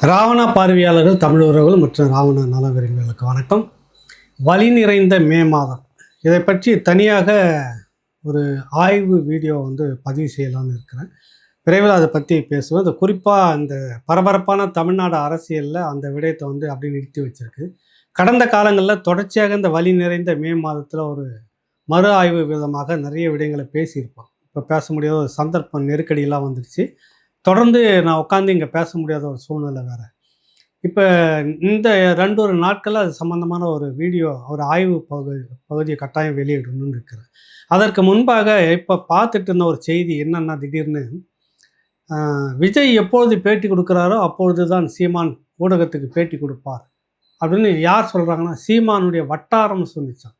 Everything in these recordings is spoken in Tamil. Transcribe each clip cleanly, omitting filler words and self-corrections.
ராவணா பார்வையாளர்கள், தமிழ் உறவுகள் மற்றும் ராவண நல விரும்பிகளுக்கு வணக்கம். வலி நிறைந்த மே மாதம் இதை பற்றி தனியாக ஒரு ஆய்வு வீடியோ பதிவு செய்யலாம்னு இருக்கிறேன். விரைவில் அதை பற்றி பேசுவோம். அது குறிப்பாக அந்த பரபரப்பான தமிழ்நாடு அரசியலில் அந்த விடயத்தை அப்படி நிறுத்தி வச்சிருக்கு. கடந்த காலங்களில் தொடர்ச்சியாக இந்த வலி நிறைந்த மே மாதத்தில் ஒரு மறு ஆய்வு விதமாக நிறைய விடயங்களை பேசியிருப்போம். இப்போ பேச முடியாத ஒரு சந்தர்ப்பம், நெருக்கடியெல்லாம் வந்துடுச்சு. தொடர்ந்து நான் உட்காந்து இங்கே பேச முடியாத ஒரு சூழ்நிலை வேறு. இப்போ இந்த ஒரு நாட்களில் அது சம்மந்தமான ஒரு வீடியோ, ஒரு ஆய்வு பகுதியை கட்டாயம் வெளியிடணும்னு இருக்கிறேன். அதற்கு முன்பாக இப்போ பார்த்துட்டு இருந்த ஒரு செய்தி என்னென்னா, திடீர்னு விஜய் எப்பொழுது பேட்டி கொடுக்குறாரோ அப்பொழுது தான் சீமான் ஊடகத்துக்கு பேட்டி கொடுப்பார் அப்படின்னு யார் சொல்கிறாங்கன்னா, சீமானுடைய வட்டாரம் சொல்லிச்சான்.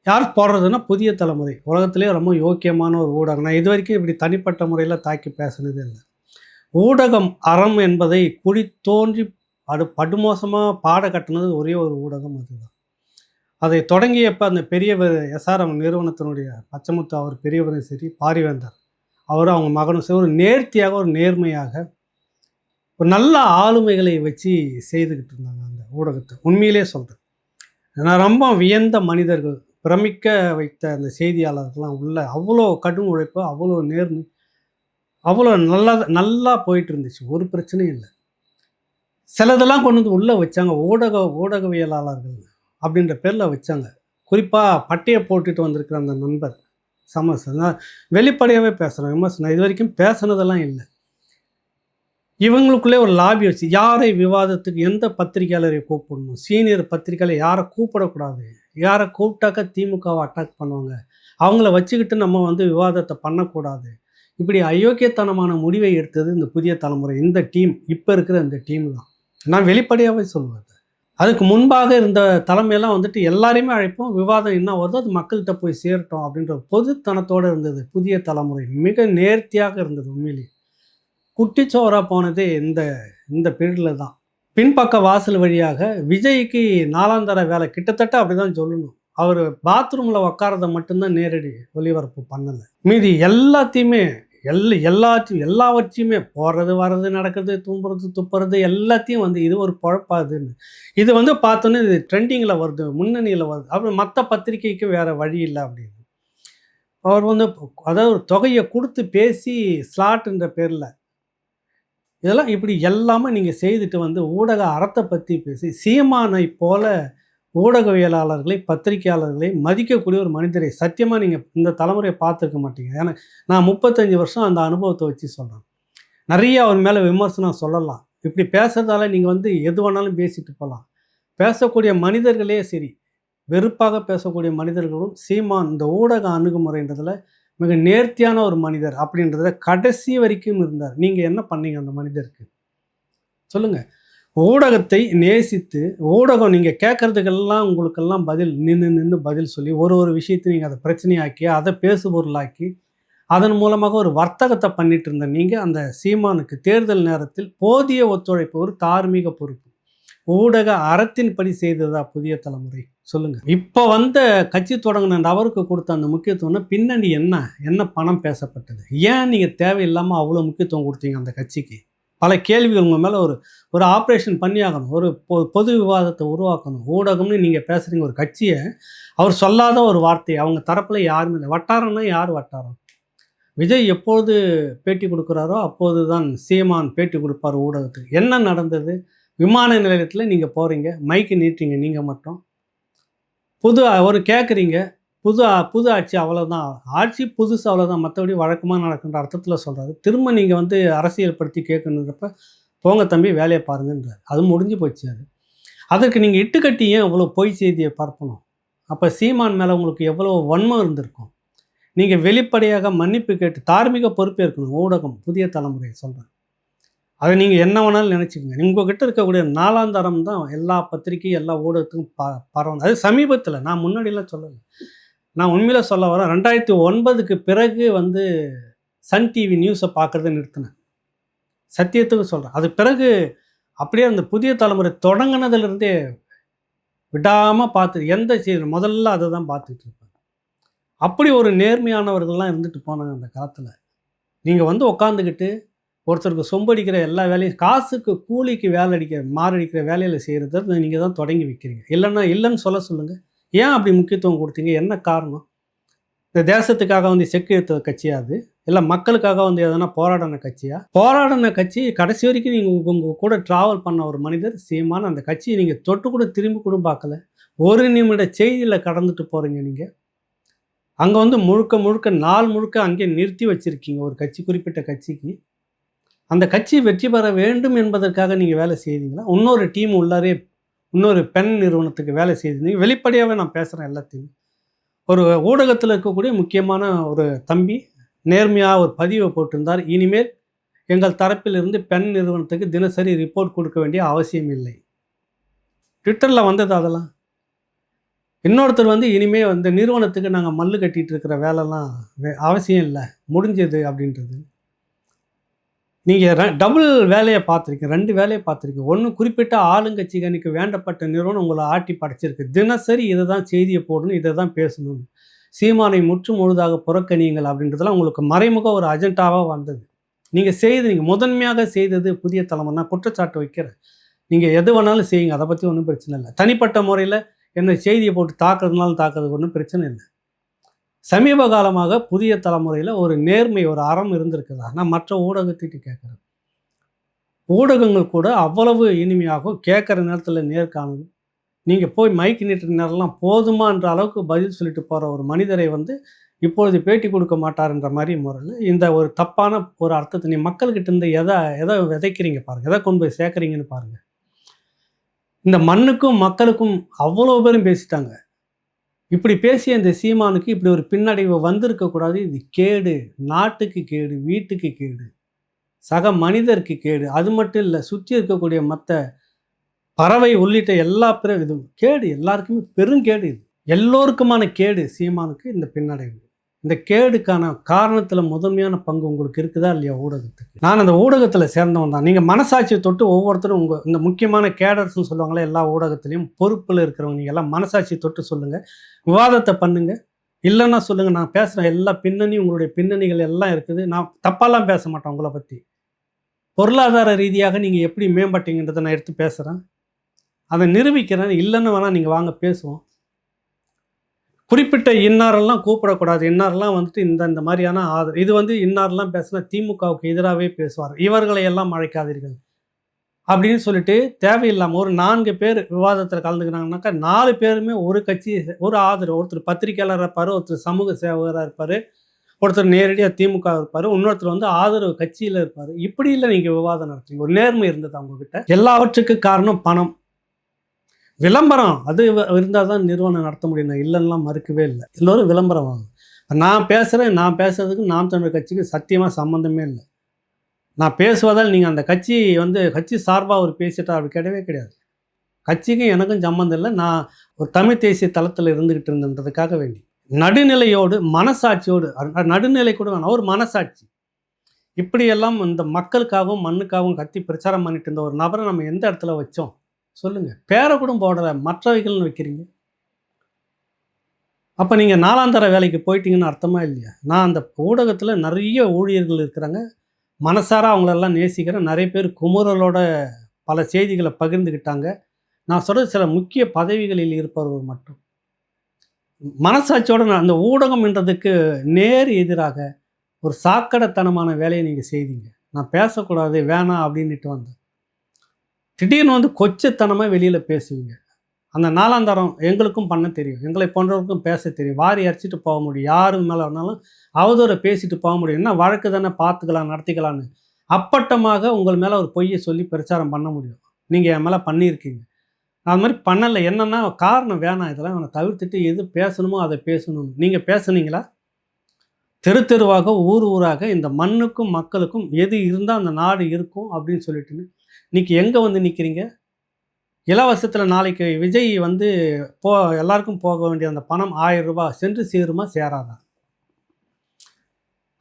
யார் போடுறதுன்னா புதிய தலைமுறை. உலகத்திலே ரொம்ப யோக்கியமான ஒரு ஊடகம். நான் இது வரைக்கும் இப்படி தனிப்பட்ட முறையில் தாக்கி பேசுனதே இல்லை. ஊடகம் அறம் என்பதை குடி தோன்றி படுமோசமாக பாட கட்டினது ஒரே ஒரு ஊடகம், அதுதான். அதை தொடங்கியப்போ அந்த பெரியவர் எஸ்ஆர்எம் நிறுவனத்தினுடைய பச்சமுத்து அவர் பெரியவரும் சரி, பாரிவேந்தர் அவரும் அவங்க மகனும் சரி, ஒரு நேர்த்தியாக, ஒரு நேர்மையாக, ஒரு நல்ல ஆளுமைகளை வச்சு செய்துக்கிட்டு இருந்தாங்க அந்த ஊடகத்தை. உண்மையிலே சொல்கிறேன், நான் ரொம்ப வியந்த மனிதர்கள், பிரமிக்க வைத்த அந்த செய்தியாளர்கள்லாம் உள்ள அவ்வளோ கடும் உழைப்பு, அவ்வளோ நேர்மை, அவ்வளோ நல்லா போயிட்டு இருந்துச்சு. ஒரு பிரச்சனையும் இல்லை. சிலதெல்லாம் கொண்டு உள்ளே வச்சாங்க, ஊடகவியலாளர்கள் அப்படின்ற பேரில் வச்சாங்க. குறிப்பாக பட்டையை போட்டுட்டு வந்திருக்கிற அந்த நண்பர் சமஸ், நான் வெளிப்படையாகவே பேசுகிறேன், விமர்சனம் இது வரைக்கும் பேசுனதெல்லாம் இல்லை. இவங்களுக்குள்ளே ஒரு லாபி வச்சு யாரை விவாதத்துக்கு, எந்த பத்திரிகையாளரை கூப்பிடணும், சீனியர் பத்திரிகையாளர் யாரை கூப்பிடக்கூடாது, யாரை கூப்பிட்டாக்கா திமுகவை அட்டாக் பண்ணுவாங்க, அவங்கள வச்சுக்கிட்டு நம்ம விவாதத்தை பண்ணக்கூடாது, இப்படி அயோக்கியத்தனமான முடிவை எடுத்தது இந்த புதிய தலைமுறை, இந்த டீம், இப்போ இருக்கிற இந்த டீம் தான். நான் வெளிப்படையாகவே சொல்லுவேன். அதுக்கு முன்பாக இருந்த தலைமையெல்லாம் எல்லாரையுமே அழைப்போம், விவாதம் என்ன வருதோ அது மக்கள்கிட்ட போய் சேரட்டும் அப்படின்ற பொதுத்தனத்தோடு இருந்தது புதிய தலைமுறை. மிக நேர்த்தியாக இருந்தது. உண்மையிலேயே குட்டிச்சோராக போனதே இந்த பீரியடில் தான். பின்பக்க வாசல் வழியாக விஜய்க்கு நாலாந்தர வேலை கிட்டத்தட்ட அப்படி தான் சொல்லணும். அவர் பாத்ரூமில் உட்காரதை மட்டும்தான் நேரடி ஒளிபரப்பு பண்ணலை. மீதி எல்லாத்தையுமே எல்லாவற்றையுமே போடுறது வர்றது நடக்கிறது தூம்புறது துப்புறது எல்லாத்தையும் இது ஒரு பொழப்பாதுன்னு இது பார்த்தோன்னே இது ட்ரெண்டிங்கில் வருது, முன்னணியில் வருது. அப்புறம் மற்ற பத்திரிகைக்கு வேறு வழி இல்லை அப்படின்னு அவர் அதாவது ஒரு தொகையை கொடுத்து பேசி ஸ்லாட்டுன்ற பேரில் இதெல்லாம் இப்படி எல்லாமே நீங்கள் செய்துட்டு ஊடக அறத்தை பற்றி பேசி சீமானை போல ஊடகவியலாளர்களை, பத்திரிகையாளர்களை மதிக்கக்கூடிய ஒரு மனிதரை சத்தியமாக நீங்கள் இந்த தலைமுறையை பார்த்துருக்க மாட்டீங்க. ஏன்னா நான் 35 வருஷம் அந்த அனுபவத்தை வச்சு சொல்கிறேன். நிறைய அவர் மேலே விமர்சனம் சொல்லலாம். இப்படி பேசுறதால நீங்கள் எது வேணாலும் பேசிட்டு போகலாம். பேசக்கூடிய மனிதர்களே சரி, வெறுப்பாக பேசக்கூடிய மனிதர்களும் சீமான் இந்த ஊடக அணுகுமுறைன்றதில் மிக நேர்த்தியான ஒரு மனிதர் அப்படின்றத கடைசி வரைக்கும் இருந்தார். நீங்கள் என்ன பண்ணீங்க அந்த மனிதருக்கு சொல்லுங்கள். ஊடகத்தை நேசித்து, ஊடகம் நீங்கள் கேட்குறதுக்கெல்லாம் உங்களுக்கெல்லாம் பதில் நின்று பதில் சொல்லி ஒரு விஷயத்தை நீங்கள் அதை பிரச்சனையாக்கி, அதை பேசுபொருளாக்கி, அதன் மூலமாக ஒரு வர்த்தகத்தை பண்ணிட்டு இருந்த நீங்கள் அந்த சீமானுக்கு தேர்தல் நேரத்தில் போதிய ஒத்துழைப்பு, ஒரு தார்மீக பொறுப்பு, ஊடக அறத்தின்படி செய்ததா புதிய தலைமுறை சொல்லுங்கள். இப்போ கட்சி தொடங்கின நபருக்கு கொடுத்த அந்த முக்கியத்துவம்னா பின்னணி என்ன பணம் பேசப்பட்டது, ஏன் நீங்கள் தேவையில்லாமல் அவ்வளோ முக்கியத்துவம் கொடுத்தீங்க அந்த கட்சிக்கு? பல கேள்விகள் உங்கள் மேலே ஒரு ஆப்ரேஷன் பண்ணி ஆகணும், ஒரு பொது விவாதத்தை உருவாக்கணும். ஊடகம்னு நீங்கள் பேசுகிறீங்க ஒரு கட்சியை, அவர் சொல்லாத ஒரு வார்த்தை அவங்க தரப்பில் யாருமே இல்லை. வட்டாரம்னா யார் வட்டாரம்? விஜய் எப்பொழுது பேட்டி கொடுக்குறாரோ அப்போது தான் சீமான் பேட்டி கொடுப்பார் ஊடகத்துக்கு. என்ன நடந்தது? விமான நிலையத்தில் நீங்கள் போகிறீங்க, மைக்கு நீட்டுறீங்க, நீங்கள் மட்டும் ஒரு கேட்குறீங்க, புது ஆட்சி அவ்வளோதான், ஆட்சி புதுசு அவ்வளோதான், மற்றபடி வழக்கமாக நடக்குன்ற அர்த்தத்தில் சொல்கிறாரு. திரும்ப நீங்கள் அரசியல் படுத்தி கேட்கணுன்றப்ப போங்க தம்பி வேலையை பாருங்கன்றார். அது முடிஞ்சு போச்சு. அதற்கு நீங்கள் இட்டுக்கட்டி ஏன் அவ்வளோ பொய் செய்தியை பரப்பணும்? அப்போ சீமான் மேலே உங்களுக்கு எவ்வளோ வன்மம் இருந்திருக்கும்? நீங்கள் வெளிப்படையாக மன்னிப்பு கேட்டு தார்மீக பொறுப்பேற்கணும். ஊடகம் புதிய தலைமுறை சொல்கிறேன். அதை நீங்கள் என்ன வேணாலும் நினச்சிக்கோங்க. உங்கள்கிட்ட இருக்கக்கூடிய நாலாந்தரம் தான் எல்லா பத்திரிக்கையும் எல்லா ஊடகத்துக்கும் பரவணும். அது சமீபத்தில், நான் முன்னாடிலாம் சொல்லலை. நான் உண்மையில் சொல்ல வரேன், 2009க்கு பிறகு சன் டிவி நியூஸை பார்க்குறத நிறுத்தினேன். சத்தியத்துக்கு சொல்கிறேன். அது பிறகு அப்படியே அந்த புதிய தலைமுறை தொடங்கினதுலேருந்தே விடாமல் பார்த்து எந்த செய்தி முதல்ல அதை தான் பார்த்துட்டு இருப்பேன். அப்படி ஒரு நேர்மையானவர்கள்லாம் இருந்துட்டு போனாங்க அந்த காலத்தில். நீங்கள் உட்காந்துக்கிட்டு ஒருத்தருக்கு சொம்படிக்கிற எல்லா வேலையும் காசுக்கு கூலிக்கு வேலை அடிக்கிற மாரடிக்கிற வேலையில் செய்கிறத நீங்கள் தான் தொடங்கி வைக்கிறீங்க. இல்லைன்னா இல்லைன்னு சொல்லுங்கள். ஏன் அப்படி முக்கியத்துவம் கொடுத்தீங்க? என்ன காரணம்? இந்த தேசத்துக்காக வந்து செக்கு எடுத்த கட்சியா அது? இல்லை மக்களுக்காக வந்து எதனா போராடின கட்சியா? போராடின கட்சி கடைசி வரைக்கும் நீங்கள் உங்கள் கூட ட்ராவல் பண்ண ஒரு மனிதர் சீமான். அந்த கட்சியை நீங்கள் தொட்டு கூட திரும்பி கூட பார்க்கல. ஒரு நிமிட செய்தியில் கடந்துட்டு போகிறீங்க நீங்கள். அங்கே வந்து முழுக்க முழுக்க நாள் முழுக்க அங்கே நிறுத்தி வச்சுருக்கீங்க ஒரு கட்சி, குறிப்பிட்ட கட்சிக்கு. அந்த கட்சி வெற்றி பெற வேண்டும் என்பதற்காக நீங்கள் வேலை செய்தீங்களா? இன்னொரு டீம் உள்ளாரே இன்னொரு பெண் நிறுவனத்துக்கு வேலை செய்திருந்தீங்க. வெளிப்படையாகவே நான் பேசுகிறேன் எல்லாத்தையும். ஒரு ஊடகத்தில் இருக்கக்கூடிய முக்கியமான ஒரு தம்பி நேர்மையாக ஒரு பதிவை போட்டிருந்தார். இனிமேல் எங்கள் தரப்பில் இருந்து பெண் நிறுவனத்துக்கு தினசரி ரிப்போர்ட் கொடுக்க வேண்டிய அவசியம் இல்லை. ட்விட்டரில் வந்தது அதெல்லாம். இன்னொருத்தர் வந்து இனிமேல் வந்து நிறுவனத்துக்கு நாங்கள் மல்லு கட்டிகிட்டு இருக்கிற வேலைலாம் அவசியம் இல்லை, முடிஞ்சது அப்படின்றது. நீங்கள் டபுள் வேலையை பார்த்துருக்கீங்க, 2 வேலையை பார்த்துருக்கீங்க. ஒன்று, குறிப்பிட்ட ஆளுங்கட்சிகளுக்கு வேண்டப்பட்ட நிறுவனம் உங்களை ஆட்டி படைச்சிருக்கு. தினசரி இதை தான் செய்தியை போடணும், இதை தான் பேசணும், சீமானை முற்று முழுதாக புறக்கணியுங்கள் அப்படின்றதெல்லாம் உங்களுக்கு மறைமுக ஒரு அஜெண்டாவாக வந்தது. நீங்கள் முதன்மையாக செய்தது புதிய தலைமுறை. நான் குற்றச்சாட்டு வைக்கிறேன். நீங்கள் எது வேணாலும் செய்யுங்க, அதை பற்றி ஒன்றும் பிரச்சனை இல்லை. தனிப்பட்ட முறையில் என்ன செய்தியை போட்டு தாக்குறதுனாலும் தாக்குறதுக்கு ஒன்றும் பிரச்சனை இல்லை. சமீப காலமாக புதிய தலைமுறையில் ஒரு நேர்மை, ஒரு அறம் இருந்திருக்குதா? நான் மற்ற ஊடகத்திட்டு கேட்குறேன். ஊடகங்கள் கூட அவ்வளவு இனிமையாகவும் கேட்குற நேரத்தில் நேர்காணலும், நீங்கள் போய் மைக்கு நீட்டுற நேரம்லாம் போதுமான்ற அளவுக்கு பதில் சொல்லிட்டு போகிற ஒரு மனிதரை வந்து இப்பொழுது பேட்டி கொடுக்க மாட்டார்ன்ற மாதிரி முறையில் இந்த ஒரு தப்பான ஒரு அர்த்தத்தை நீ மக்கள்கிட்ட இருந்து எதை விதைக்கிறீங்க பாருங்கள், எதை கொண்டு போய் சேர்க்குறீங்கன்னு பாருங்கள். இந்த மண்ணுக்கும் மக்களுக்கும் அவ்வளோ பேரும் பேசிட்டாங்க. இப்படி பேசிய இந்த சீமானுக்கு இப்படி ஒரு பின்னடைவு வந்திருக்கக்கூடாது. இது கேடு, நாட்டுக்கு கேடு, வீட்டுக்கு கேடு, சக மனிதருக்கு கேடு. அது மட்டும் இல்லை, சுற்றி இருக்கக்கூடிய மற்ற பறவை உள்ளிட்ட எல்லா இதுவும் கேடு, எல்லாருக்குமே பெருங்கேடு. இது எல்லோருக்குமான கேடு சீமானுக்கு இந்த பின்னடைவு. இந்த கேடுக்கான காரணத்தில் முதன்மையான பங்கு உங்களுக்கு இருக்குதா இல்லையா ஊடகத்துக்கு? நான் அந்த ஊடகத்தில் சேர்ந்தவன் தான். நீங்கள் மனசாட்சியை தொட்டு ஒவ்வொருத்தரும் இந்த முக்கியமான கேடர்ஸ்ன்னு சொல்லுவாங்களே எல்லா ஊடகத்துலேயும் பொறுப்பில் இருக்கிறவங்க, நீங்கள் எல்லாம் மனசாட்சியை தொட்டு சொல்லுங்கள், விவாதத்தை பண்ணுங்கள். இல்லைன்னா சொல்லுங்கள், நான் பேசுகிறேன் எல்லா பின்னணியும், உங்களுடைய பின்னணிகள் எல்லாம் இருக்குது. நான் தப்பாலாம் பேச மாட்டேன் உங்களை பற்றி. பொருளாதார ரீதியாக நீங்கள் எப்படி மேம்பட்டீங்கன்றதை நான் எடுத்து பேசுகிறேன், அதை நிரூபிக்கிறேன். இல்லைன்னு வேணால் நீங்கள் வாங்க பேசுவோம். குறிப்பிட்ட இன்னாரெல்லாம் கூப்பிடக்கூடாது. இன்னாரெல்லாம் வந்துட்டு இந்த மாதிரியான இது வந்து இன்னாரெல்லாம் பேசினா திமுகவுக்கு எதிராகவே பேசுவார், இவர்களை எல்லாம் அழைக்காதீர்கள் அப்படின்னு சொல்லிட்டு தேவையில்லாமல் ஒரு 4 பேர் விவாதத்தில் கலந்துக்கிறாங்கனாக்கா 4 பேருமே ஒரு கட்சி, ஒரு ஆதரவு. ஒருத்தர் பத்திரிகையாளராக இருப்பார், ஒருத்தர் சமூக சேவகராக இருப்பார், ஒருத்தர் நேரடியாக திமுக இருப்பார், இன்னொருத்தர் வந்து ஆதரவு கட்சியில் இருப்பார். இப்படி இல்லை நீங்கள் விவாதம் நடத்துறீங்க. ஒரு நேர்மை இருந்தது அவங்கக்கிட்ட. எல்லாவற்றுக்கு காரணம் பணம், விளம்பரம். அது இருந்தால் தான் நிறுவனம் நடத்த முடியும். நான் இல்லைன்னா மறுக்கவே இல்லை. எல்லோரும் விளம்பரம் வாங்க. நான் பேசுறதுக்கு நாம் தமிழர் கட்சிக்கு சத்தியமாக சம்மந்தமே இல்லை. நான் பேசுவதால் நீங்கள் அந்த கட்சி வந்து கட்சி சார்பாக ஒரு பேசிட்டா அப்படி கிடையவே கிடையாது. கட்சிக்கும் எனக்கும் சம்மந்தம் இல்லை. நான் ஒரு தமிழ் தேசிய தளத்தில் இருந்துக்கிட்டு இருந்ததுக்காக வேண்டி நடுநிலையோடு மனசாட்சியோடு, நடுநிலை கூட வேணாம், ஒரு மனசாட்சி. இப்படியெல்லாம் இந்த மக்களுக்காகவும் மண்ணுக்காகவும் கத்தி பிரச்சாரம் பண்ணிட்டு இருந்த ஒரு நபரை நம்ம எந்த இடத்துல வச்சோம் சொல்லுங்கள்? பேரை கூட போடல, மற்றவைகள்னு வைக்கிறீங்க. அப்போ நீங்கள் 4ஆம் தர வேலைக்கு போயிட்டீங்கன்னு அர்த்தமா இல்லையா? நான் அந்த ஊடகத்தில் நிறைய ஊழியர்கள் இருக்கிறாங்க, மனசார அவங்களெல்லாம் நேசிக்கிறேன். நிறைய பேர் குமுறலோட பல செய்திகளை பகிர்ந்துக்கிட்டாங்க. நான் சொல்கிறது சில முக்கிய பதவிகளில் இருப்பவர்கள் மட்டும். மனசாட்சியோட அந்த ஊடகம் என்றதுக்கு நேர் எதிராக ஒரு சாக்கடைத்தனமான வேலையை நீங்கள் செய்தீங்க. நான் பேசக்கூடாது வேணாம் அப்படின்ட்டு வந்தேன். திடீர்னு வந்து கொச்சத்தனமாக வெளியில் பேசுவீங்க. அந்த 4ஆம் தரம் எங்களுக்கும் பண்ண தெரியும், எங்களை போன்றவருக்கும் பேச தெரியும். வாரி அரைச்சிட்டு போக முடியும், யாரு மேலே வேணாலும் அவதூறை பேசிட்டு போக முடியும். என்ன வழக்கு தானே, பார்த்துக்கலாம், நடத்திக்கலான்னு அப்பட்டமாக உங்கள் மேலே ஒரு பொய்யை சொல்லி பிரச்சாரம் பண்ண முடியும். நீங்கள் என் மேலே பண்ணியிருக்கீங்க. அது மாதிரி பண்ணலை. என்னென்னா காரணம் வேணாம், இதெல்லாம் அவனை தவிர்த்துட்டு எது பேசணுமோ அதை பேசணும். நீங்கள் பேசுனீங்களா? தெரு தெருவாக, ஊர் ஊராக இந்த மண்ணுக்கும் மக்களுக்கும் எது இருந்தால் அந்த நாடு இருக்கும் அப்படின்னு சொல்லிட்டுன்னு இன்றைக்கி எங்கே வந்து நிற்கிறீங்க? இலவசத்தில் நாளைக்கு விஜய் வந்து எல்லாருக்கும் போக வேண்டிய அந்த பணம் 1000 ரூபாய் சென்று சேருமா சேராதா?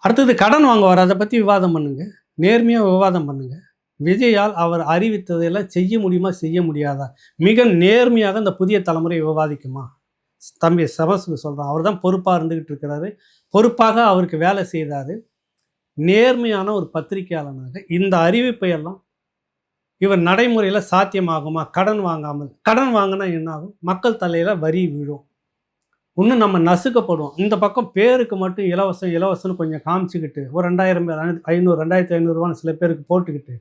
அடுத்தது கடன் வாங்குவார், அதை பற்றி விவாதம் பண்ணுங்கள், நேர்மையாக விவாதம் பண்ணுங்கள். விஜயால் அவர் அறிவித்ததையெல்லாம் செய்ய முடியுமா செய்ய முடியாதா? மிக நேர்மையாக இந்த புதிய தலைமுறை விவாதிக்குமா? தம்பி சபசுக்கு சொல்கிறான், அவர் தான் பொறுப்பாக இருந்துக்கிட்டு இருக்கிறாரு, பொறுப்பாக அவருக்கு வேலை செய்தார். நேர்மையான ஒரு பத்திரிகையாளனாக இந்த அறிவிப்பை எல்லாம் இவர் நடைமுறையில் சாத்தியமாகுமா? கடன் வாங்காமல், கடன் வாங்கினா என்ன ஆகும்? மக்கள் தலையில் வரி விழும், இன்னும் நம்ம நசுக்கப்படுவோம். இந்த பக்கம் பேருக்கு மட்டும் இலவசம் இலவசம்னு கொஞ்சம் காமிச்சிக்கிட்டு ஒரு 2000 500 2500 சில பேருக்கு போட்டுக்கிட்டு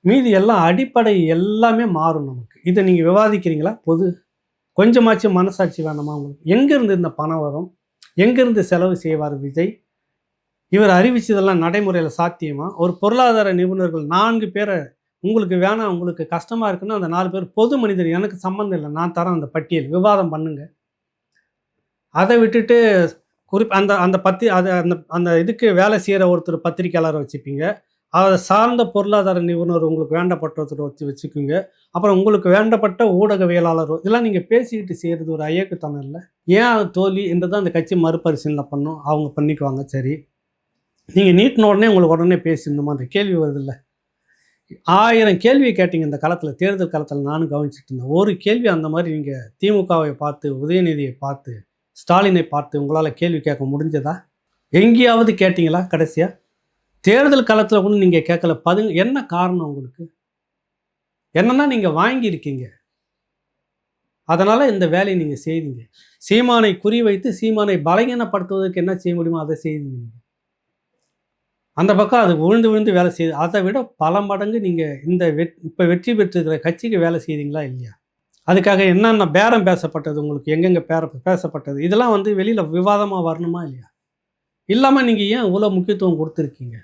மீதி எல்லாம் அடிப்படை எல்லாமே மாறும் நமக்கு. இதை நீங்கள் விவாதிக்கிறீங்களா? கொஞ்சமாச்சும் மனசாட்சி வேணாமா உங்களுக்கு? எங்கேருந்து இந்த பணம் வரும்? எங்கேருந்து செலவு செய்வார் விஜய்? இவர் அறிவிச்சதெல்லாம் நடைமுறையில் சாத்தியமா? ஒரு பொருளாதார நிபுணர்கள் 4 பேரை, உங்களுக்கு வேணாம், உங்களுக்கு கஷ்டமாக இருக்குன்னா அந்த 4 பேர் பொது மனிதர், எனக்கு சம்மந்தம் இல்லை, நான் தரேன் அந்த பட்டியல், விவாதம் பண்ணுங்க. அதை விட்டுட்டு அந்த அந்த அந்த இதுக்கு வேலை செய்கிற ஒருத்தர் பத்திரிக்கையாளரை வச்சுப்பீங்க, அதை சார்ந்த பொருளாதார நிபுணர் உங்களுக்கு வேண்டப்பட்டவர் வச்சுக்குங்க, அப்புறம் உங்களுக்கு வேண்டப்பட்ட ஊடகவியலாளர், இதெல்லாம் நீங்கள் பேசிக்கிட்டு செய்கிறது ஒரு ஐயக்குத்தனம் இல்லை? ஏன் அது தோல்வி என்று தான் அந்த கட்சி மறுபரிசீலனை பண்ணும். அவங்க பண்ணிக்குவாங்க. சரி, நீங்கள் நீட்டின உடனே உங்களுக்கு உடனே பேசிடணுமா? அந்த கேள்வி வருதில்ல. 1000 கேள்வியை கேட்டீங்க இந்த காலத்தில், தேர்தல் காலத்தில் நானும் கவனிச்சுட்டு இருந்தேன். ஒரு கேள்வி அந்த மாதிரி நீங்கள் திமுகவை பார்த்து, உதயநிதியை பார்த்து, ஸ்டாலினை பார்த்து உங்களால் கேள்வி கேட்க முடிஞ்சதா? எங்கேயாவது கேட்டிங்களா? கடைசியாக தேர்தல் காலத்தில் கூட நீங்கள் கேட்கல. என்ன காரணம் உங்களுக்கு? என்னன்னா நீங்கள் வாங்கியிருக்கீங்க, அதனால் இந்த வேலையை நீங்கள் செய்தீங்க. சீமானை குறிவைத்து சீமானை பலகீனப்படுத்துவதற்கு என்ன செய்ய முடியுமோ அதை செய்தீங்க. நீங்கள் அந்த பக்கம் அது விழுந்து விழுந்து வேலை செய்யுது. அதை விட பல மடங்கு நீங்கள் இந்த இப்போ வெற்றி பெற்றிருக்கிற கட்சிக்கு வேலை செய்தீங்களா இல்லையா? அதுக்காக என்னென்ன பேரம் பேசப்பட்டது, உங்களுக்கு எங்கெங்கே பேசப்பட்டது, இதெல்லாம் வெளியில் விவாதமாக வரணுமா இல்லையா? இல்லாமல் நீங்கள் ஏன் இவ்வளோ முக்கியத்துவம் கொடுத்துருக்கீங்க?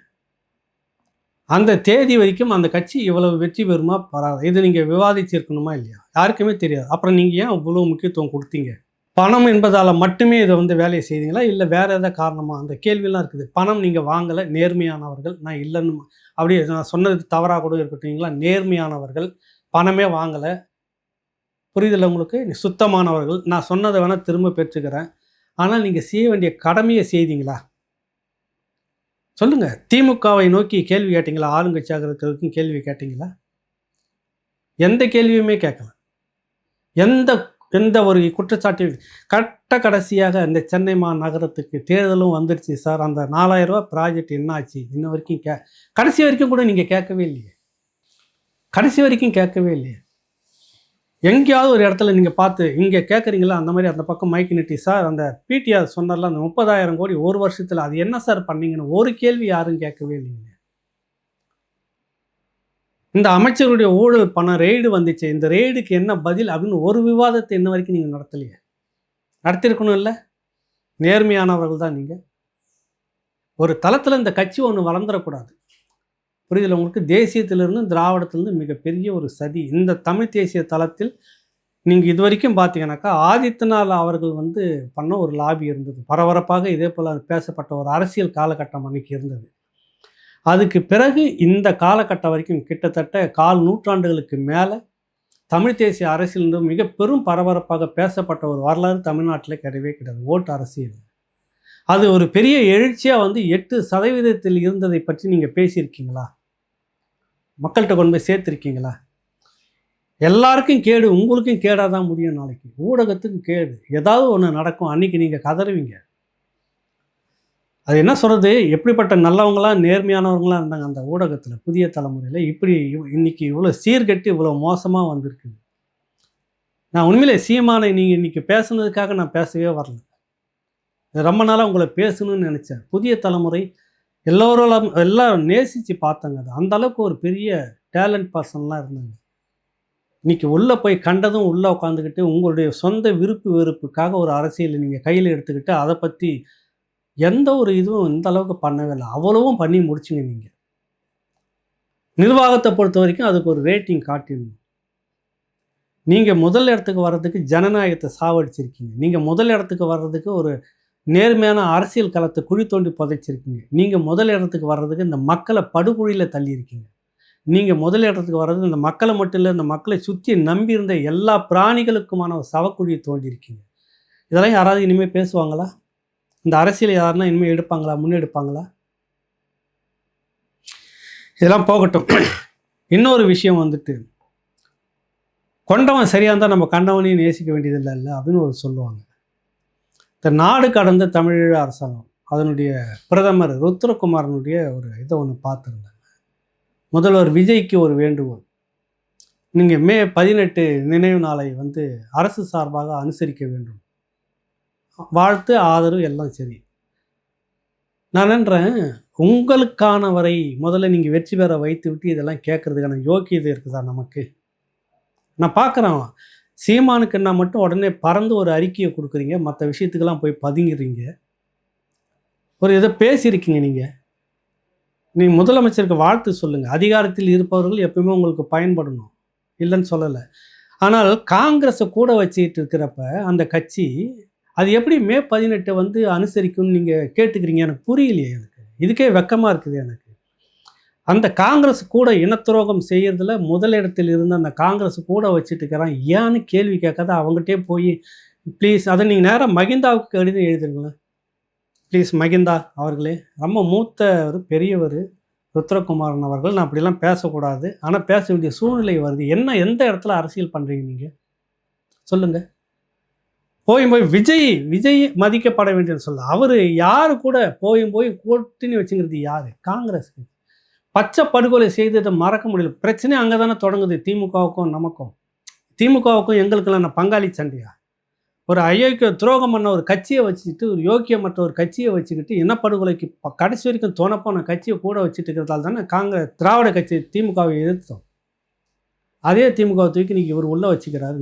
அந்த தேதி வரைக்கும் அந்த கட்சி இவ்வளவு வெற்றி பெறுமா வராது, இது நீங்கள் விவாதிச்சிருக்கணுமா இல்லையா? யாருக்குமே தெரியாது. அப்புறம் நீங்கள் ஏன் இவ்வளோ முக்கியத்துவம் கொடுத்தீங்க? பணம் என்பதால் மட்டுமே இதை வேலையை செய்தீங்களா, இல்லை வேறு எதாவது காரணமாக? அந்த கேள்வியெல்லாம் இருக்குது. பணம் நீங்கள் வாங்கலை, நேர்மையானவர்கள், நான் இல்லைன்னு அப்படியே நான் சொன்னது தவறாக கூட இருக்கட்டுங்களா, நேர்மையானவர்கள், பணமே வாங்கலை, புரியுதில்ல உங்களுக்கு? சுத்தமானவர்கள், நான் சொன்னதை வேணால் திரும்ப பெற்றுக்கிறேன், ஆனால் நீங்கள் செய்ய வேண்டிய கடமையை செய்தீங்களா? சொல்லுங்கள். திமுகவை நோக்கி கேள்வி கேட்டிங்களா? ஆளுங்கட்சியாக இருக்கிறதுக்கும் கேள்வி கேட்டிங்களா? எந்த கேள்வியுமே கேட்கல. எந்த ஒரு குற்றச்சாட்டையும். கடைசியாக இந்த சென்னை மாநகரத்துக்கு தேர்தலும் வந்துடுச்சு சார், அந்த 4000 ரூபா ப்ராஜெக்ட் என்ன ஆச்சு? இன்ன வரைக்கும் கடைசி வரைக்கும் கூட நீங்கள் கேட்கவே இல்லையே. கடைசி வரைக்கும் கேட்கவே இல்லையே. எங்கேயாவது ஒரு இடத்துல நீங்கள் பார்த்து இங்கே கேட்குறீங்களா? அந்த மாதிரி அந்த பக்கம் மைக்கு நிட்டி, சார் அந்த பிடிஆர் சொன்னார்ல அந்த 30,000 கோடி ஒரு வருஷத்தில் அது என்ன சார் பண்ணீங்கன்னு ஒரு கேள்வி யாரும் கேட்கவே இல்லைங்க. இந்த அமைச்சருடைய ஊழல் பணம் ரெய்டு வந்துச்சு, இந்த ரெய்டுக்கு என்ன பதில் அப்படின்னு ஒரு விவாதத்தை இன்ன வரைக்கும் நீங்கள் நடத்தலையே. நடத்திருக்கணும் இல்லை? நேர்மையானவர்கள் தான் நீங்கள். ஒரு தளத்தில் இந்த கட்சி ஒன்று வளர்ந்துடக்கூடாது, புரியுதில்ல உங்களுக்கு? தேசியத்திலிருந்து திராவிடத்திலிருந்து மிகப்பெரிய ஒரு சதி இந்த தமிழ் தேசிய தளத்தில். நீங்கள் இது வரைக்கும் பார்த்தீங்கன்னாக்கா ஆதித்யநாத் அவர்கள் பண்ண ஒரு லாபி இருந்தது, பரபரப்பாக இதே போல் பேசப்பட்ட ஒரு அரசியல் காலகட்டம் அன்றைக்கி இருந்தது. அதுக்கு பிறகு இந்த காலகட்டம் வரைக்கும் கிட்டத்தட்ட 1/4 நூற்றாண்டுகளுக்கு மேலே தமிழ் தேசிய அரசியல் மிக பெரும் பரபரப்பாக பேசப்பட்ட ஒரு வரலாறு தமிழ்நாட்டில் கிடையவே கிடையாது. ஓட்டு அரசியல் அது ஒரு பெரிய எழுச்சியாக 8% இருந்ததை பற்றி நீங்கள் பேசியிருக்கீங்களா? மக்கள்கிட்ட கொண்டு போய் சேர்த்துருக்கீங்களா? எல்லாருக்கும் கேடு, உங்களுக்கும் கேடாக தான் முடியும். நாளைக்கு ஊடகத்துக்கும் கேடு, ஏதாவது ஒன்று நடக்கும், அன்றைக்கி நீங்கள் கதறுவீங்க. அது என்ன சொல்கிறது, எப்படிப்பட்ட நல்லவங்களாம் நேர்மையானவங்களாம் இருந்தாங்க அந்த ஊடகத்தில் புதிய தலைமுறையில். இப்படி இன்றைக்கி இவ்வளோ சீர்கட்டி இவ்வளோ மோசமாக வந்திருக்குது. நான் உண்மையிலே சீமானை நீங்கள் இன்றைக்கி பேசுனதுக்காக நான் பேசவே வரல, ரொம்ப நாளாக உங்களை பேசணும்னு நினச்சேன். புதிய தலைமுறை எல்லோரும் நேசித்து பார்த்தாங்க. அது அந்தளவுக்கு ஒரு பெரிய டேலண்ட் பர்சன்லாம் இருந்தாங்க. இன்றைக்கி உள்ளே போய் கண்டதும் உள்ளே உட்காந்துக்கிட்டு உங்களுடைய சொந்த விருப்பு வெறுப்புக்காக ஒரு அரசியலை நீங்கள் கையில் எடுத்துக்கிட்டு அதை பற்றி எந்த ஒரு இதுவும் இந்த அளவுக்கு பண்ணவே இல்லை. அவ்வளவும் பண்ணி முடிச்சிங்க. நீங்கள் நிர்வாகத்தை பொறுத்த வரைக்கும் அதுக்கு ஒரு ரேட்டிங் காட்டிடணும். நீங்கள் முதல் இடத்துக்கு வர்றதுக்கு ஜனநாயகத்தை சாவடிச்சிருக்கீங்க. நீங்கள் முதல் இடத்துக்கு வர்றதுக்கு ஒரு நேர்மையான அரசியல் களத்தை குழி தோண்டி புதைச்சிருக்கீங்க. நீங்கள் முதல் இடத்துக்கு வர்றதுக்கு இந்த மக்களை படுகொழியில் தள்ளியிருக்கீங்க. நீங்கள் முதல் இடத்துக்கு வர்றது இந்த மக்களை மட்டும் இல்லை, இந்த மக்களை சுற்றி நம்பி இருந்த எல்லா பிராணிகளுக்குமான ஒரு சவக்குழியை தோண்டியிருக்கீங்க. இதெல்லாம் யாராவது இனிமேல் பேசுவாங்களா? இந்த அரசியல் யாருன்னா இனிமேல் எடுப்பாங்களா, முன்னெடுப்பாங்களா? இதெல்லாம் போகட்டும். இன்னொரு விஷயம் கொண்டவன் சரியாக இருந்தால் நம்ம கண்டவனையும் நேசிக்க வேண்டியதில்லை இல்லை அப்படின்னு சொல்லுவாங்க. இந்த நாடு கடந்த தமிழீழ அரசாங்கம் அதனுடைய பிரதமர் ருத்ரகுமாரனுடைய ஒரு இதை ஒன்று பார்த்துருந்தேன். முதல்வர் விஜய்க்கு ஒரு வேண்டுகோள், நீங்கள் மே 18 நினைவு நாளை வந்து அரசு சார்பாக அனுசரிக்க வேண்டும். வாழ்த்து, ஆதரவு எல்லாம் சரி. நான் நினைக்கிறேன், உங்களுக்கானவரை முதல்ல நீங்கள் வெற்றி பெற வைத்து விட்டு இதெல்லாம் கேட்கறதுக்கான யோக்கியதை இருக்குதா நமக்கு? நான் பார்க்குறேன், சீமானுக்குன்னா மட்டும் உடனே பறந்து ஒரு அறிக்கையை கொடுக்குறீங்க, மற்ற விஷயத்துக்கெல்லாம் போய் பதுங்கிறீங்க. ஒரு இதை பேசியிருக்கீங்க நீங்கள் முதலமைச்சருக்கு வாழ்த்து சொல்லுங்கள். அதிகாரத்தில் இருப்பவர்கள் எப்பவுமே உங்களுக்கு பயன்படணும், இல்லைன்னு சொல்லலை. ஆனால் காங்கிரஸை கூட வச்சுக்கிட்டு இருக்கிறப்ப அந்த கட்சி அது எப்படி மே 18 வந்து அனுசரிக்கும்னு நீங்கள் கேட்டுக்கிறீங்க? எனக்கு புரியலையே. எனக்கு இதுக்கே வெக்கமாக இருக்குது. எனக்கு அந்த காங்கிரஸ் கூட இனத்துரோகம் செய்யறதுல முதலிடத்தில் இருந்த அந்த காங்கிரஸ் கூட வச்சுட்டு இருக்கிறான், ஏன்னு கேள்வி கேட்காத அவங்ககிட்டே போய் ப்ளீஸ் அதை நீங்கள் நேராக மகிந்தாவுக்கு கடிதம் எழுதுங்களேன். ப்ளீஸ் மகிந்தா அவர்களே, ரொம்ப மூத்தவர், பெரியவர் ருத்ரகுமாரன் அவர்கள், நான் அப்படிலாம் பேசக்கூடாது, ஆனால் பேச வேண்டிய சூழ்நிலை வருது. என்ன எந்த இடத்துல அரசியல் பண்ணுறீங்க நீங்கள் சொல்லுங்கள். போய் விஜய் மதிக்கப்பட வேண்டியது சொல்ல, அவர் யார் கூட போய் கூட்டணி வச்சுங்கிறது யார்? காங்கிரஸ். பச்சை படுகொலை செய்ததை மறக்க முடியல. பிரச்சனை அங்கே தானே தொடங்குது, திமுகவுக்கும் நமக்கும். திமுகவுக்கும் எங்களுக்கெல்லாம் நான் பங்காளி சண்டையா? ஒரு அயோக்கிய துரோகம் பண்ண ஒரு கட்சியை வச்சுக்கிட்டு, ஒரு யோக்கியமற்ற ஒரு கட்சியை வச்சுக்கிட்டு, இனப்படுகொலைக்கு கடைசி வரைக்கும் துணைப்போன கட்சியை கூட வச்சுட்டு இருக்கிறதால தானே காங்கிரஸ் திராவிட கட்சி திமுகவை எதிர்த்தோம். அதே திமுகவை தூக்கி இன்னைக்கு இவர் உள்ளே வச்சுக்கிறாரு.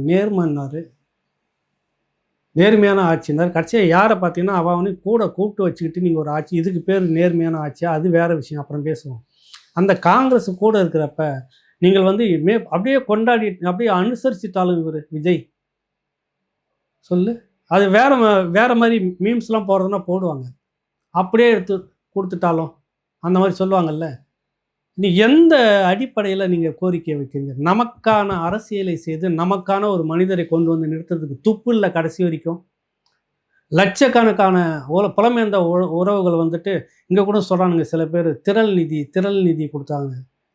நேர்மையான ஆட்சினார். கட்சியை யாரை பார்த்தீங்கன்னா அவனு கூட கூப்பிட்டு வச்சுக்கிட்டு நீங்கள் ஒரு ஆட்சி, இதுக்கு பேர் நேர்மையான ஆட்சியா? அது வேறு விஷயம், அப்புறம் பேசுவோம். அந்த காங்கிரஸ் கூட இருக்கிறப்ப நீங்கள் வந்து அப்படியே கொண்டாடி அப்படியே அனுசரிச்சிட்டாலும் இவர் விஜய் சொல்லு, அது வேற மாதிரி மீம்ஸ்லாம் போடுறதுன்னா போடுவாங்க. அப்படியே எடுத்து கொடுத்துட்டாலும் அந்த மாதிரி சொல்லுவாங்கல்ல. நீ எந்த அடிப்படையில் நீங்கள் கோரிக்கை வைக்கிறீங்க? நமக்கான அரசியலை செய்து நமக்கான ஒரு மனிதரை கொண்டு வந்து நிறுத்துறதுக்கு துப்பு இல்லை. கடைசி வரைக்கும் லட்சக்கணக்கான புலமேர்ந்த உறவுகள் வந்துட்டு இங்கே கூட சொல்கிறானுங்க சில பேர், திரள் நிதி கொடுத்தாங்க.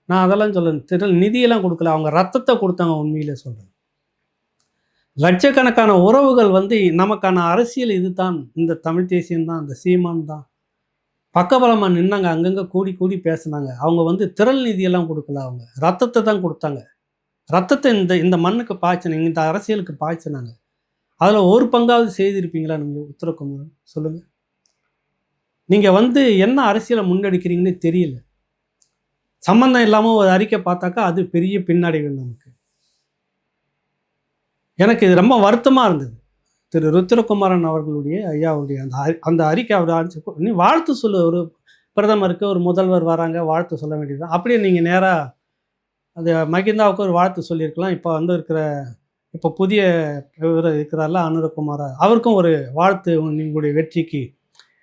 நான் அதெல்லாம் சொல்ல, திரள் நிதியெல்லாம் கொடுக்கல, அவங்க ரத்தத்தை கொடுத்தாங்க. உண்மையிலே சொல்கிறேன், லட்சக்கணக்கான உறவுகள் வந்து நமக்கான அரசியல் இது தான், இந்த தமிழ் தேசியம்தான், இந்த சீமான் தான் பக்கபலமாக நின்னாங்க. அங்கங்கே கூடி பேசுனாங்க. அவங்க வந்து திரள் நிதியெல்லாம் கொடுக்கல, அவங்க ரத்தத்தை தான் கொடுத்தாங்க. ரத்தத்தை இந்த மண்ணுக்கு பாய்ச்சினாங்க, இந்த அரசியலுக்கு பாய்ச்சினாங்க. அதில் ஒரு பங்காவது செய்திருப்பீங்களா நீங்கள் உத்தரகுமார்? சொல்லுங்கள். நீங்கள் வந்து என்ன அரசியலை முன்னெடுக்கிறீங்கன்னு தெரியல. சம்மந்தம் இல்லாமல் ஒரு அறிக்கை பார்த்தாக்கா அது பெரிய பின்னடைவு நமக்கு. எனக்கு இது ரொம்ப வருத்தமாக இருந்தது. திரு ருத்ரகுமாரன் அவர்களுடைய ஐயாவுடைய அந்த அறிக்கை அவர் நீ வாழ்த்து சொல்லு. ஒரு பிரதமருக்கு ஒரு முதல்வர் வராங்க, வாழ்த்து சொல்ல வேண்டியது. அப்படியே நீங்கள் நேராக அந்த மகிந்தாவுக்கு ஒரு வாழ்த்து சொல்லியிருக்கலாம். இப்போ புதிய இவர் இருக்கிறார்ல அனுரகுமார், அவருக்கும் ஒரு வாழ்த்து, உங்களுடைய வெற்றிக்கு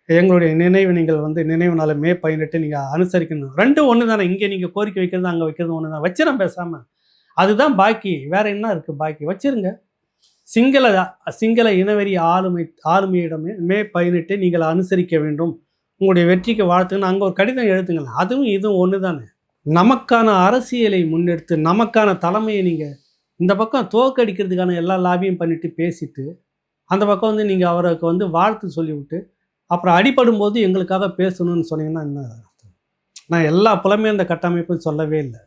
எங்களுடைய நீங்கள் வந்து நினைவு நாள் மே 18 நீங்கள் அனுசரிக்கணும். ரெண்டும் ஒன்று தானே. இங்கே நீங்கள் கோரிக்கை வைக்கிறது அங்கே வைக்கிறது ஒன்று தான். வச்சிடும் பேசாமல், அதுதான் பாக்கி. வேற என்ன இருக்குது பாக்கி? வச்சிருங்க. சிங்கள இனவெறி ஆளுமையிடமே மே 18 நீங்கள் அனுசரிக்க வேண்டும், உங்களுடைய வெற்றிக்கு வாழ்த்துன்னு அங்கே ஒரு கடிதம் எழுதுங்களேன். அதுவும் இதுவும் ஒன்று தானே. நமக்கான அரசியலை முன்னெடுத்து நமக்கான தலைமையை நீங்கள் இந்த பக்கம் தோற்கடிக்கிறதுக்கான எல்லா லாபியும் பண்ணிட்டு பேசிட்டு, அந்த பக்கம் வந்து நீங்கள் அவருக்கு வந்து வாழ்த்து சொல்லிவிட்டு அப்புறம் அடிபடும் போது எங்களுக்காக பேசணும்னு சொன்னீங்கன்னா என்ன? நான் எல்லா புலம்பெயர்ந்த கட்டமைப்பும் சொல்லவே இல்லை.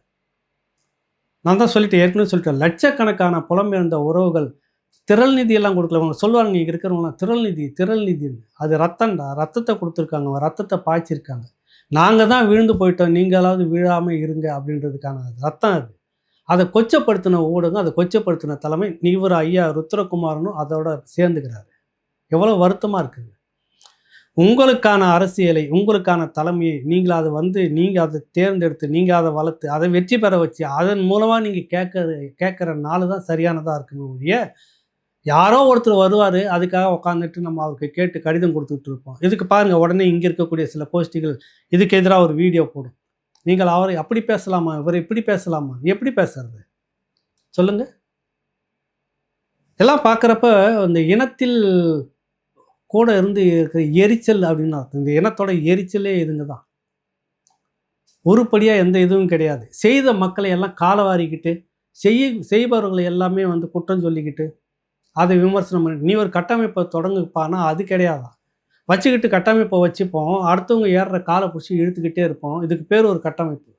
நான் தான் ஏற்கனவே சொல்லிட்டேன். லட்சக்கணக்கான புலம்பெயர்ந்த உறவுகள் திரள் நிதியெல்லாம் கொடுக்கல. அவங்க சொல்லுவாங்க, இங்கே இருக்கிறவங்களாம் திரள் நிதின்னு. அது ரத்தத்தை கொடுத்துருக்காங்க, ரத்தத்தை பாய்ச்சிருக்காங்க. நாங்கள் தான் விழுந்து போயிட்டோம், நீங்களாவது விழாமல் இருங்க அப்படின்றதுக்கான ரத்தம் அது. அதை கொச்சப்படுத்தின ஊடகம், அதை கொச்சப்படுத்தின தலைமை இவர் ஐயா ருத்ரகுமாரனும் அதோட சேர்ந்துக்கிறாரு. எவ்வளோ வருத்தமாக இருக்குது. உங்களுக்கான அரசியலை, உங்களுக்கான தலைமையை நீங்கள் அதை தேர்ந்தெடுத்து நீங்கள் அதை வளர்த்து அதை வெற்றி பெற வச்சு அதன் மூலமாக நீங்கள் கேட்குற நாள் தான் சரியானதாக இருக்குன்னு ஒழிய, யாரோ ஒருத்தர் வருவார் அதுக்காக உட்காந்துட்டு நம்ம அவருக்கு கேட்டு கடிதம் கொடுத்துட்டு இருப்போம். இதுக்கு பாருங்கள், உடனே இங்கே இருக்கக்கூடிய சில கோஷ்டிகள் இதுக்கு எதிராக ஒரு வீடியோ போடும். நீங்கள் அவரை அப்படி பேசலாமா, இவர் இப்படி பேசலாமா? எப்படி பேசுறது சொல்லுங்கள்? எல்லாம் பார்க்குறப்ப அந்த இனத்தில் கூட இருந்து இருக்கிற எரிச்சல் அப்படின்னு அர்த்தம். இந்த இனத்தோட எரிச்சலே இதுங்க தான். உருப்படியாக எந்த இதுவும் கிடையாது. செய்த மக்களை எல்லாம் காலவாரிக்கிட்டு செய்பவர்களை எல்லாமே வந்து குற்றம் சொல்லிக்கிட்டு அதை விமர்சனம் பண்ணி நீ ஒரு கட்டமைப்பை தொடங்குப்பானா அது கிடையாதான். வச்சுக்கிட்டு கட்டமைப்பை வச்சுப்போம். அடுத்தவங்க ஏறுற காலை பிடிச்சி இழுத்துக்கிட்டே இருப்போம். இதுக்கு பேர் ஒரு கட்டமைப்பு.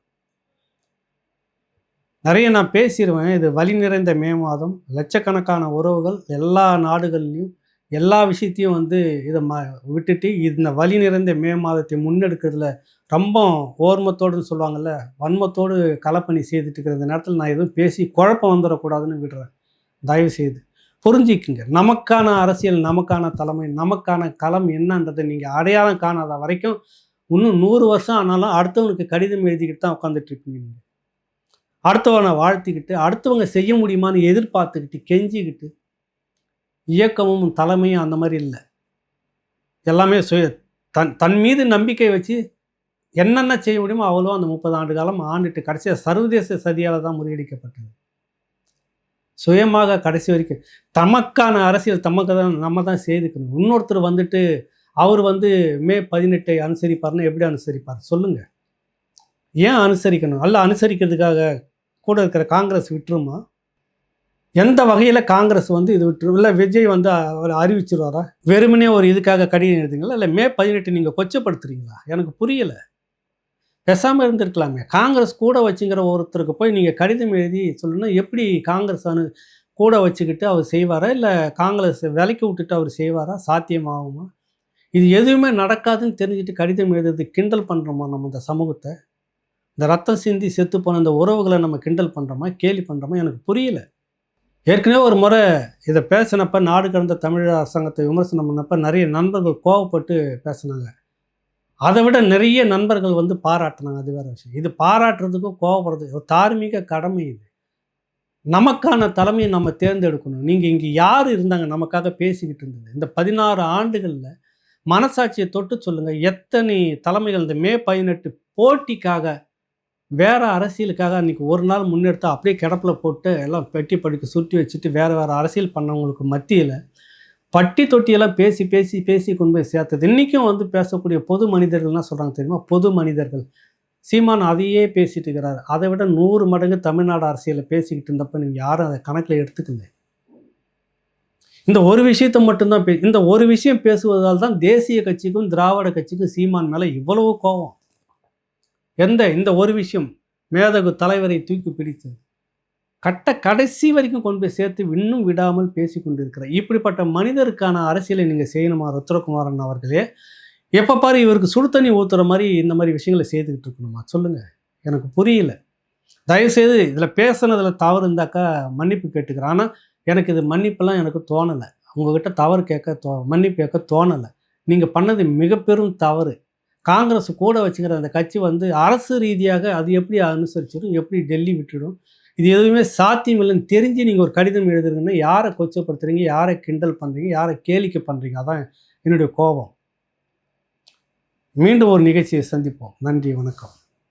நிறைய நான் பேசிருவேன். இது வலி நிறைந்த மே மாதம். லட்சக்கணக்கான உறவுகள் எல்லா நாடுகள்லயும், எல்லா விஷயத்தையும் வந்து இத விட்டுட்டு இந்த வலி நிறைந்த மே மாதத்தை முன்னெடுக்கிறதுல ரொம்ப ஓர்மத்தோடுன்னு சொல்லுவாங்கல்ல, வன்மத்தோடு களப்பணி செய்துட்டு இருக்கிற இந்த நேரத்தில நான் எதுவும் பேசி குழப்பம் வந்துடக்கூடாதுன்னு விடுறேன். தயவுசெய்து புரிஞ்சிக்குங்க. நமக்கான அரசியல், நமக்கான தலைமை, நமக்கான களம் என்னன்றதை நீங்க அடையாளம் காணாத வரைக்கும், இன்னும் 100 வருஷம் ஆனாலும் அடுத்தவனுக்கு கடிதம் எழுதிக்கிட்டு தான் உட்காந்துட்டு இருப்பீங்க நீங்க. அடுத்தவனை வாழ்த்திக்கிட்டு, அடுத்தவங்க செய்ய முடியுமான்னு எதிர்பார்த்துக்கிட்டு, கெஞ்சிக்கிட்டு, இயக்கமும் தலைமையும் அந்த மாரி இல்ல. எல்லாமே தன் மீது நம்பிக்கை வச்சு என்னென்ன செய்ய முடியுமோ அவ்வளோ அந்த 30 ஆண்டு காலம் ஆண்டுட்டு கடைசியா சர்வதேச சதியால தான் முறியடிக்கப்பட்டது. சுயமாக கடைசி வரைக்கும் தமக்கான அரசியல் தமக்கு தான் நம்ம தான் செய்துக்கணும். இன்னொருத்தர் வந்துட்டு அவர் வந்து மே 18 அனுசரிப்பார்னா எப்படி அனுசரிப்பார் சொல்லுங்க? ஏன் அனுசரிக்கணும்? அல்ல அனுசரிக்கிறதுக்காக கூட இருக்கிற காங்கிரஸ் விட்டுருமா? எந்த வகையில் காங்கிரஸ் வந்து இது விட்டுரும்? இல்லை விஜய் வந்து அவர் அறிவிச்சிருவாரா? வெறுமனே ஒரு இதுக்காக கடிதம் எழுதுங்களா? இல்லை மே 18 நீங்கள் கொச்சப்படுத்துறீங்களா? எனக்கு புரியலை. பேசாமல் இருந்திருக்கலாமே. காங்கிரஸ் கூட வச்சுங்கிற ஒருத்தருக்கு போய் நீங்கள் கடிதம் எழுதி சொல்லணும்னா எப்படி காங்கிரஸ் கூட வச்சுக்கிட்டு அவர் செய்வாரா? இல்லை காங்கிரஸ் விலைக்கு விட்டுட்டு அவர் செய்வாரா? சாத்தியமாகுமா? இது எதுவுமே நடக்காதுன்னு தெரிஞ்சுட்டு கடிதம் எழுதுறது கிண்டல் பண்ணுறோமா நம்ம இந்த சமூகத்தை? இந்த ரத்தம் சிந்தி செத்து போன இந்த உறவுகளை நம்ம கிண்டல் பண்ணுறோமா, கேலி பண்ணுறோமா? எனக்கு புரியல. ஏற்கனவே ஒரு முறை இதை பேசினப்ப, நாடு கடந்த தமிழ் அரசாங்கத்தை விமர்சனம் பண்ணப்போ நிறைய நண்பர்கள் கோவப்பட்டு பேசினாங்க. அதை விட நிறைய நண்பர்கள் வந்து பாராட்டினாங்க. அது வேறு விஷயம். இது பாராட்டுறதுக்கும் கோவப்படுறது ஒரு தார்மீக கடமை. இது நமக்கான தலைமையை நம்ம தேர்ந்தெடுக்கணும். நீங்கள் இங்கே யார் இருந்தாங்க நமக்காக பேசிக்கிட்டு இருந்தது? இந்த 16 ஆண்டுகளில் மனசாட்சியை தொட்டு சொல்லுங்கள். எத்தனை தலைமைகள் இந்த மே 18 போட்டிக்காக வேற அரசியலுக்காக அன்றைக்கி ஒரு நாள் முன்னெடுத்தா அப்படியே கிடப்பில் போட்டு எல்லாம் பெட்டி படிக்க சுருட்டி வச்சுட்டு வேறு அரசியல் பண்ணவங்களுக்கு மத்தியில் பட்டி தொட்டியெல்லாம் பேசி பேசி பேசி கொண்டு போய் சேர்த்தது. இன்றைக்கும் வந்து பேசக்கூடிய பொது மனிதர்கள்லாம் சொல்கிறாங்க தெரியுமா? பொது மனிதர்கள். சீமான் அதையே பேசிட்டு இருக்கிறார். அதை விட 100 மடங்கு தமிழ்நாடு அரசியலை பேசிக்கிட்டு இருந்தப்போ நீங்கள் யாரும் அதை கணக்கில் எடுத்துக்கல. இந்த ஒரு விஷயத்தை மட்டும்தான் இந்த ஒரு விஷயம் பேசுவதால் தான் தேசிய கட்சிக்கும் திராவிட கட்சிக்கும் சீமான் மேலே இவ்வளவு கோபம். இந்த ஒரு விஷயம் மேதகு தலைவரை தூக்கி பிடித்தது. கடைசி வரைக்கும் கொண்டு போய் சேர்த்து இன்னும் விடாமல் பேசி கொண்டிருக்கிறார். இப்படிப்பட்ட மனிதருக்கான அரசியலை நீங்கள் செய்யணுமா ருத்ரகுமாரன் அவர்களே? எப்போ பாரு இவருக்கு சுடு தண்ணி ஊற்றுற மாதிரி இந்த மாதிரி விஷயங்களை செய்துக்கிட்டு இருக்கணுமா? சொல்லுங்கள், எனக்கு புரியல. தயவுசெய்து இதில் பேசுனதில் தவறு இருந்தாக்கா மன்னிப்பு கேட்டுக்கிறேன். ஆனால் எனக்கு இது மன்னிப்பெல்லாம் எனக்கு தோணலை. உங்ககிட்ட தவறு மன்னிப்பு கேட்க தோணலை. நீங்கள் பண்ணது மிக பெரும் தவறு. காங்கிரஸ் கூட வச்சுக்கிற அந்த கட்சி வந்து அரசு ரீதியாக அது எப்படி அனுசரிச்சிடும், எப்படி டெல்லி விட்டுடும், இது எதுவுமே சாத்தியம் இல்லைன்னு தெரிஞ்சு நீங்கள் ஒரு கடிதம் எழுதுறீங்கன்னா யாரை கொச்சப்படுத்துறீங்க, யாரை கிண்டல் பண்ணுறீங்க, யாரை கேளிக்கை பண்ணுறீங்க? அதான் என்னுடைய கோபம். மீண்டும் ஒரு நிகழ்ச்சியை சந்திப்போம். நன்றி, வணக்கம்.